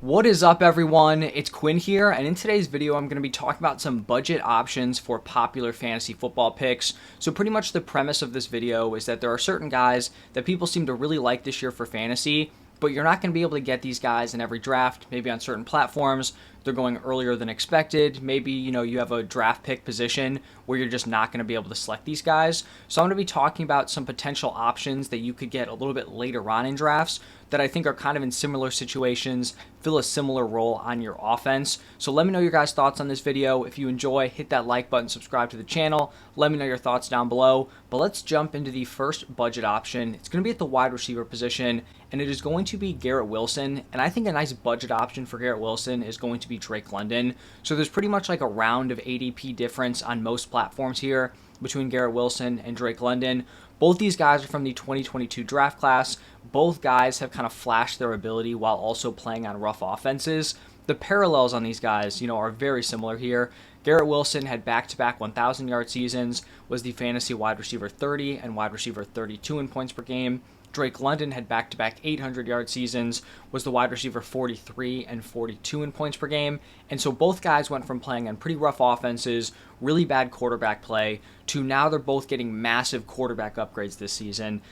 What is up, everyone? It's Quinn here, and in today's video I'm going to be talking about some budget options for popular fantasy football picks. So pretty much the premise of this video is that there are certain guys that people seem to really like this year for fantasy, but you're not going to be able to get these guys in every draft. Maybe on certain platforms they're going earlier than expected. Maybe you have a draft pick position where you're just not going to be able to select these guys. So I'm going to be talking about some potential options that you could get a little bit later on in drafts that I think are kind of in similar situations, fill a similar role on your offense. So let me know your guys' thoughts on this video. If you enjoy, hit that like button, subscribe to the channel. Let me know your thoughts down below. But let's jump into the first budget option. It's going to be at the wide receiver position, and it is going to be Garrett Wilson. And I think a nice budget option for Garrett Wilson is going to be Drake London. So there's pretty much like a round of ADP difference on most platforms here between Garrett Wilson and Drake London. Both these guys are from the 2022 draft class. Both guys have kind of flashed their ability while also playing on rough offenses. The parallels on these guys, are very similar here. Garrett Wilson had back-to-back 1,000-yard seasons, was the fantasy wide receiver 30 and wide receiver 32 in points per game. Drake London had back-to-back 800-yard seasons, was the wide receiver 43 and 42 in points per game. And so both guys went from playing on pretty rough offenses, really bad quarterback play, to now they're both getting massive quarterback upgrades this season.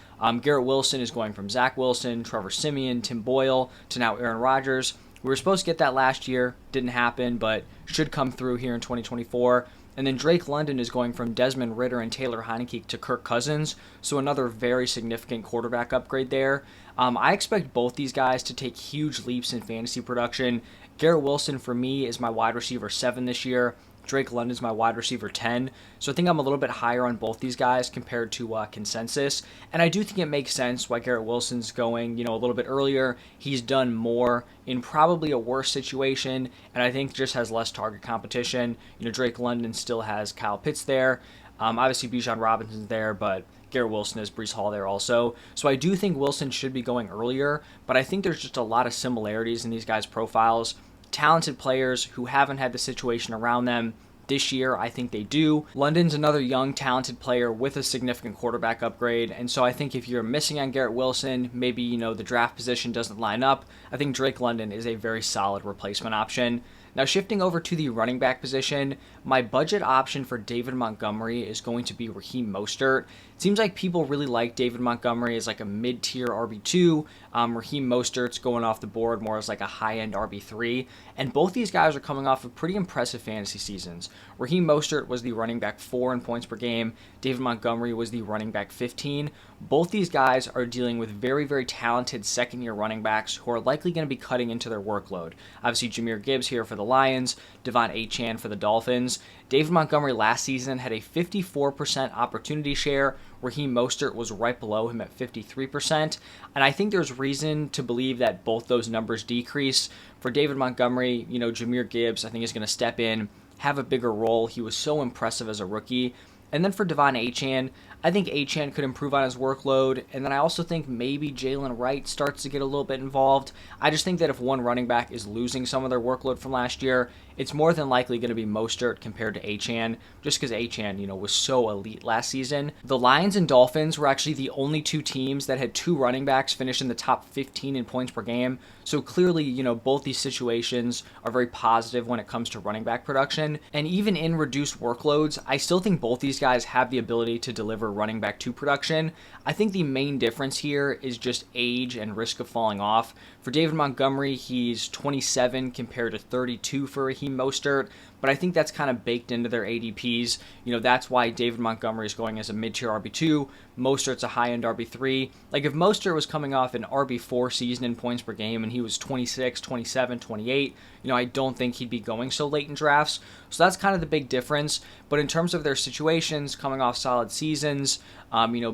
Garrett Wilson is going from Zach Wilson, Trevor Siemian, Tim Boyle, to now Aaron Rodgers. We were supposed to get that last year, didn't happen, but should come through here in 2024. And then Drake London is going from Desmond Ridder and Taylor Heineke to Kirk Cousins, so another very significant quarterback upgrade there. I expect both these guys to take huge leaps in fantasy production. Garrett Wilson, for me, is my wide receiver 7 this year. Drake London's my wide receiver 10. So I think I'm a little bit higher on both these guys compared to consensus. And I do think it makes sense why Garrett Wilson's going, a little bit earlier. He's done more in probably a worse situation, and I think just has less target competition. Drake London still has Kyle Pitts there. Obviously, Bijan Robinson's there, but Garrett Wilson has Breece Hall there also. So I do think Wilson should be going earlier, but I think there's just a lot of similarities in these guys' profiles. Talented players who haven't had the situation around them. This year, I think they do. London's another young, talented player with a significant quarterback upgrade, and so I think if you're missing on Garrett Wilson, maybe, the draft position doesn't line up, I think Drake London is a very solid replacement option. Now, shifting over to the running back position, my budget option for David Montgomery is going to be Raheem Mostert. It seems like people really like David Montgomery as like a mid-tier RB2. Raheem Mostert's going off the board more as like a high-end RB3. And both these guys are coming off of pretty impressive fantasy seasons. Raheem Mostert was the running back 4 in points per game. David Montgomery was the running back 15. Both these guys are dealing with very, very talented second-year running backs who are likely going to be cutting into their workload. Obviously, Jahmyr Gibbs here for the Lions, Devon Achane for the Dolphins. David Montgomery last season had a 54% opportunity share. Raheem Mostert was right below him at 53%. And I think there's reason to believe that both those numbers decrease. For David Montgomery, Jahmyr Gibbs, I think, is going to step in, have a bigger role. He was so impressive as a rookie. And then for Devon Achane, I think Achane could improve on his workload, and then I also think maybe Jalen Wright starts to get a little bit involved. I just think that if one running back is losing some of their workload from last year, it's more than likely going to be Mostert compared to Achane, just because Achane, was so elite last season. The Lions and Dolphins were actually the only two teams that had two running backs finish in the top 15 in points per game, so clearly, both these situations are very positive when it comes to running back production, and even in reduced workloads, I still think both these guys have the ability to deliver running back 2 production. I think the main difference here is just age and risk of falling off. For David Montgomery, he's 27 compared to 32 for Raheem Mostert, but I think that's kind of baked into their ADPs. That's why David Montgomery is going as a mid-tier RB2. Mostert's a high-end RB3. Like, if Mostert was coming off an RB4 season in points per game and he was 26, 27, 28, I don't think he'd be going so late in drafts. So that's kind of the big difference. But in terms of their situations, coming off solid seasons,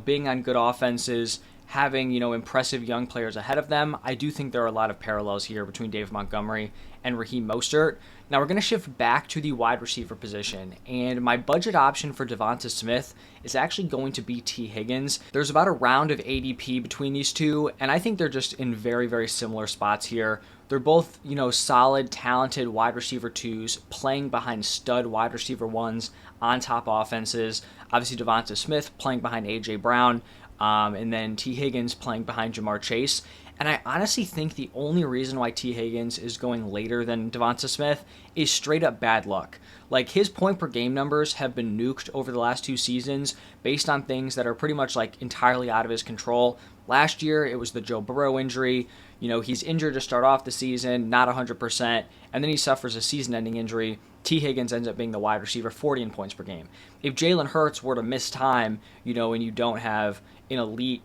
being on good offenses, having, impressive young players ahead of them, I do think there are a lot of parallels here between David Montgomery and Raheem Mostert. Now we're going to shift back to the wide receiver position, and my budget option for Devonta Smith is actually going to be T. Higgins. There's about a round of ADP between these two, and I think they're just in very, very similar spots here. They're both, solid, talented wide receiver 2s playing behind stud wide receiver 1s on top offenses. Obviously, Devonta Smith playing behind A.J. Brown. And then T. Higgins playing behind Jamar Chase. And I honestly think the only reason why T. Higgins is going later than Devonta Smith is straight up bad luck. Like, his point per game numbers have been nuked over the last 2 seasons based on things that are pretty much like entirely out of his control. Last year, it was the Joe Burrow injury. He's injured to start off the season, not 100%, and then he suffers a season ending injury. T. Higgins ends up being the wide receiver 40 in points per game. If Jalen Hurts were to miss time, and you don't have an elite,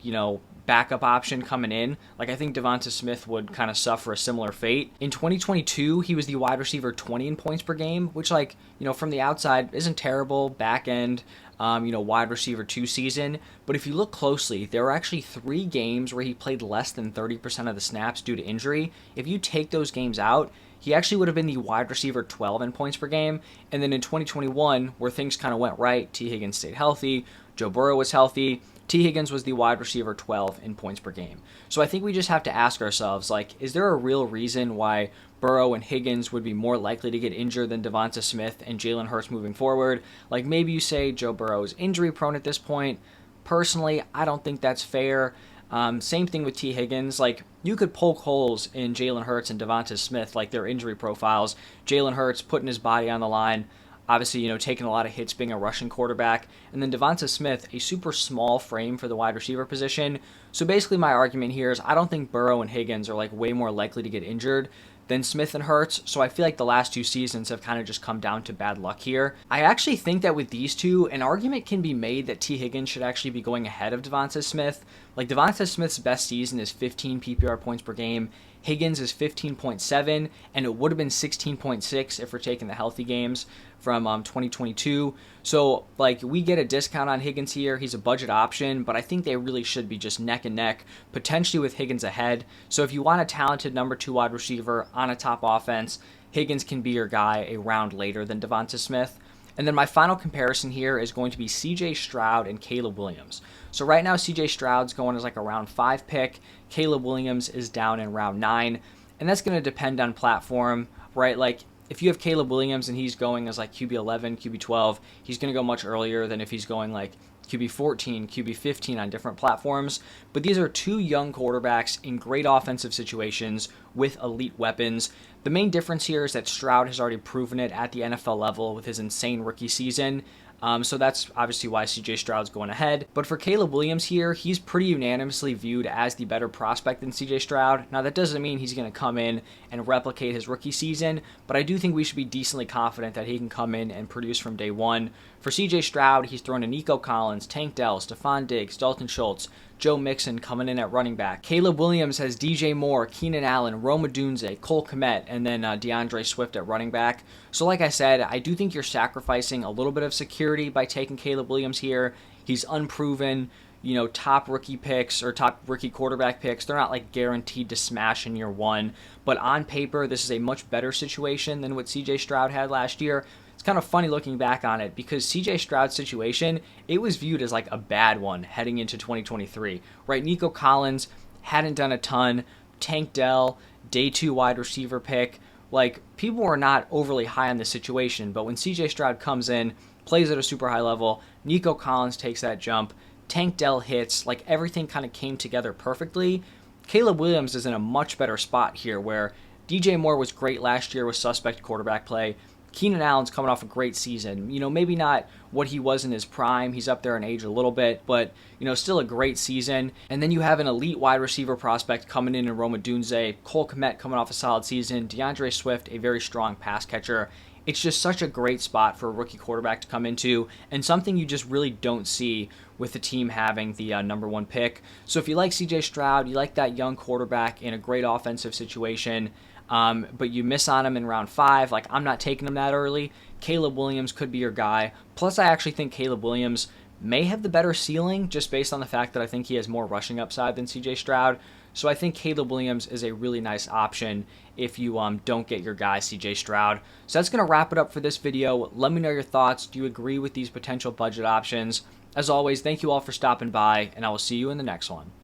backup option coming in, like I think Devonta Smith would kind of suffer a similar fate. In 2022, he was the wide receiver 20 in points per game, which from the outside isn't terrible, back end, wide receiver 2 season. But if you look closely, there were actually 3 games where he played less than 30% of the snaps due to injury. If you take those games out, he actually would have been the wide receiver 12 in points per game. And then in 2021, where things kind of went right, T. Higgins stayed healthy, Joe Burrow was healthy, T. Higgins was the wide receiver 12 in points per game. So I think we just have to ask ourselves, is there a real reason why Burrow and Higgins would be more likely to get injured than Devonta Smith and Jalen Hurts moving forward? Maybe you say Joe Burrow is injury prone at this point. Personally, I don't think that's fair. Same thing with T. Higgins. You could poke holes in Jalen Hurts and Devonta Smith, their injury profiles. Jalen Hurts putting his body on the line, obviously, taking a lot of hits being a rushing quarterback. And then Devonta Smith, a super small frame for the wide receiver position. So basically my argument here is I don't think Burrow and Higgins are way more likely to get injured than Smith and Hurts. So I feel like the last 2 seasons have kind of just come down to bad luck here. I actually think that with these two, an argument can be made that T. Higgins should actually be going ahead of Devonta Smith. Devonta Smith's best season is 15 PPR points per game. Higgins is 15.7, and it would have been 16.6 if we're taking the healthy games from 2022. So, we get a discount on Higgins here. He's a budget option, but I think they really should be just neck and neck, potentially with Higgins ahead. So if you want a talented number 2 wide receiver on a top offense, Higgins can be your guy a round later than Devonta Smith. And then my final comparison here is going to be C.J. Stroud and Caleb Williams. So right now, C.J. Stroud's going as a round 5 pick. Caleb Williams is down in round 9. And that's going to depend on platform, right? If you have Caleb Williams and he's going as QB 11, QB 12, he's going to go much earlier than if he's going QB 14, QB 15 on different platforms. But these are 2 young quarterbacks in great offensive situations with elite weapons. The main difference here is that Stroud has already proven it at the NFL level with his insane rookie season. So that's obviously why C.J. Stroud's going ahead. But for Caleb Williams here, he's pretty unanimously viewed as the better prospect than C.J. Stroud. Now, that doesn't mean he's going to come in and replicate his rookie season, but I do think we should be decently confident that he can come in and produce from day one. For C.J. Stroud, he's thrown to Nico Collins, Tank Dell, Stephon Diggs, Dalton Schultz, Joe Mixon coming in at running back. Caleb Williams has DJ Moore, Keenan Allen, Rome Odunze, Cole Kmet, and then DeAndre Swift at running back. So like I said, I do think you're sacrificing a little bit of security by taking Caleb Williams here. He's unproven, top rookie picks or top rookie quarterback picks. They're not guaranteed to smash in year 1. But on paper, this is a much better situation than what CJ Stroud had last year. It's kind of funny looking back on it because CJ Stroud's situation, it was viewed as a bad one heading into 2023, right? Nico Collins hadn't done a ton. Tank Dell, day 2 wide receiver pick. People were not overly high on this situation, but when CJ Stroud comes in, plays at a super high level, Nico Collins takes that jump, Tank Dell hits, everything kind of came together perfectly. Caleb Williams is in a much better spot here where DJ Moore was great last year with suspect quarterback play. Keenan Allen's coming off a great season. Maybe not what he was in his prime. He's up there in age a little bit, but, still a great season. And then you have an elite wide receiver prospect coming in Rome Odunze, Cole Kmet coming off a solid season, DeAndre Swift, a very strong pass catcher. It's just such a great spot for a rookie quarterback to come into and something you just really don't see with the team having the number 1 pick. So if you like CJ Stroud, you like that young quarterback in a great offensive situation, but you miss on him in round 5, I'm not taking him that early, Caleb Williams could be your guy. Plus, I actually think Caleb Williams may have the better ceiling just based on the fact that I think he has more rushing upside than CJ Stroud. So I think Caleb Williams is a really nice option if you don't get your guy CJ Stroud. So that's going to wrap it up for this video. Let me know your thoughts. Do you agree with these potential budget options? As always, thank you all for stopping by, and I will see you in the next one.